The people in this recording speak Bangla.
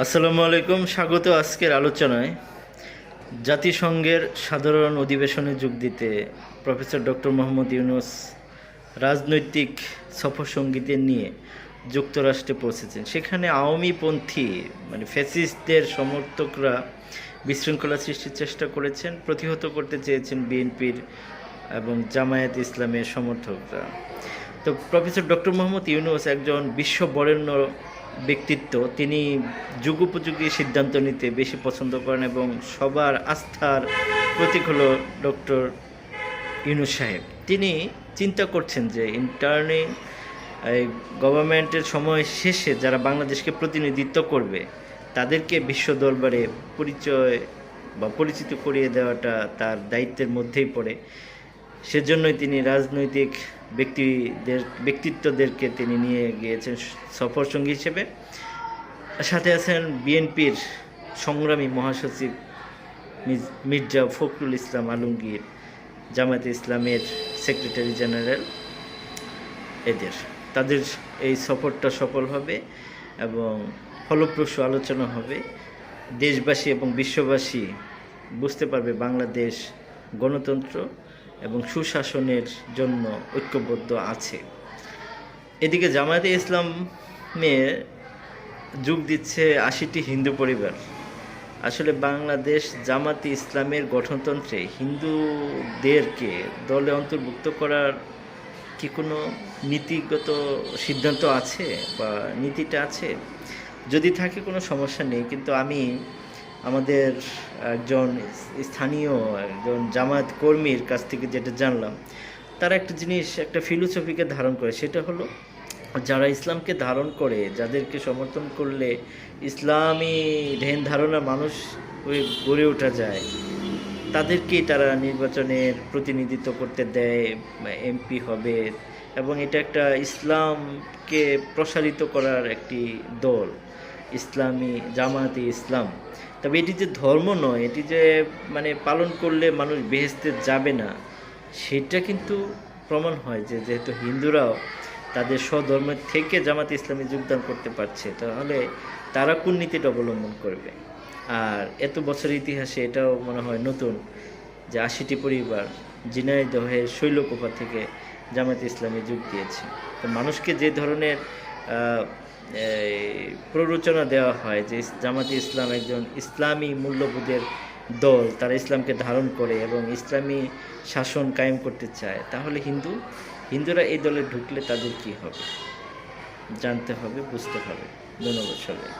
আসসালামু আলাইকুম, স্বাগত আজকের আলোচনায়। জাতিসংঘের সাধারণ অধিবেশনে যোগ দিতে প্রফেসর ডক্টর মোহাম্মদ ইউনূস রাজনৈতিক সফরসঙ্গীদের নিয়ে যুক্তরাষ্ট্রে পৌঁছেছেন। সেখানে আওয়ামীপন্থী ফ্যাসিস্টদের সমর্থকরা বিশৃঙ্খলা সৃষ্টির চেষ্টা করেছেন, প্রতিহত করতে চেয়েছেন বিএনপির এবং জামায়াত ইসলামের সমর্থকরা। তো প্রফেসর ডক্টর মোহাম্মদ ইউনূস একজন বিশ্ববরেণ্য ব্যক্তিত্ব। তিনি যুগোপযোগী সিদ্ধান্ত নিতে বেশি পছন্দ করেন এবং সবার আস্থার প্রতীক হলো ডক্টর ইউনূস সাহেব। তিনি চিন্তা করছেন যে ইন্টার্নিং গভর্নমেন্টের সময় শেষে যারা বাংলাদেশকে প্রতিনিধিত্ব করবে তাদেরকে বিশ্ব দরবারে পরিচিত করিয়ে দেওয়াটা তার দায়িত্বের মধ্যেই পড়ে। সেজন্যই তিনি রাজনৈতিক ব্যক্তিত্বদেরকে তিনি নিয়ে গিয়েছেন সফরসঙ্গী হিসেবে। সাথে আছেন বিএনপির সংগ্রামী মহাসচিব মির্জা ফখরুল ইসলাম আলমগীর, জামায়াতে ইসলামের সেক্রেটারি জেনারেল। তাদের এই সফরটা সফল হবে এবং ফলপ্রসূ আলোচনা হবে। দেশবাসী এবং বিশ্ববাসী বুঝতে পারবে বাংলাদেশ গণতন্ত্র এবং সুশাসনের জন্য ঐক্যবদ্ধ আছে। এদিকে জামায়াতে ইসলামে যোগ দিচ্ছে 80টি হিন্দু পরিবার। আসলে বাংলাদেশ জামায়াতে ইসলামের গঠনতন্ত্রে হিন্দুদেরকে দলে অন্তর্ভুক্ত করার কি কোনো নীতিগত সিদ্ধান্ত আছে বা নীতিটা আছে? যদি থাকে কোনো সমস্যা নেই, কিন্তু আমি আমাদের একজন স্থানীয় জামায়াত কর্মীর কাছ থেকে যেটা জানলাম, তারা একটা জিনিস, একটা ফিলোসফিকে ধারণ করে। সেটা হলো, যারা ইসলামকে ধারণ করে, যাদেরকে সমর্থন করলে ইসলামী ধ্যান ধারণা মানুষ গড়ে ওঠা যায়, তাদেরকেই তারা নির্বাচনের প্রতিনিধিত্ব করতে দেয়, এমপি হবে। এবং এটা একটা ইসলামকে প্রসারিত করার একটি দল, ইসলামী জামায়াতে ইসলাম। তবে এটি যে ধর্ম নয়, এটি যে পালন করলে মানুষ বেহেশতে যাবে না, সেটা কিন্তু প্রমাণ হয় যে যেহেতু হিন্দুরাও তাদের স্বধর্মের থেকে জামায়াতে ইসলামে যোগদান করতে পারছে, তাহলে তারা কোন নীতিটা অবলম্বন করবে? আর এত বছরের ইতিহাসে এটাও মনে হয় নতুন যে 80টি পরিবার ঝিনাইদহের শৈলকুপা থেকে জামায়াতে ইসলামে যোগ দিয়েছে। তো মানুষকে যে ধরনের প্ররোচনা দেওয়া হয় যে জামায়াতে ইসলাম একজন ইসলামী মূল্যবোধের দল, তারা ইসলামকে ধারণ করে এবং ইসলামী শাসন কায়েম করতে চায়, তাহলে হিন্দুরা এই দলে ঢুকলে তাদের কি হবে জানতে হবে, বুঝতে হবে। ধন্যবাদ সবাই।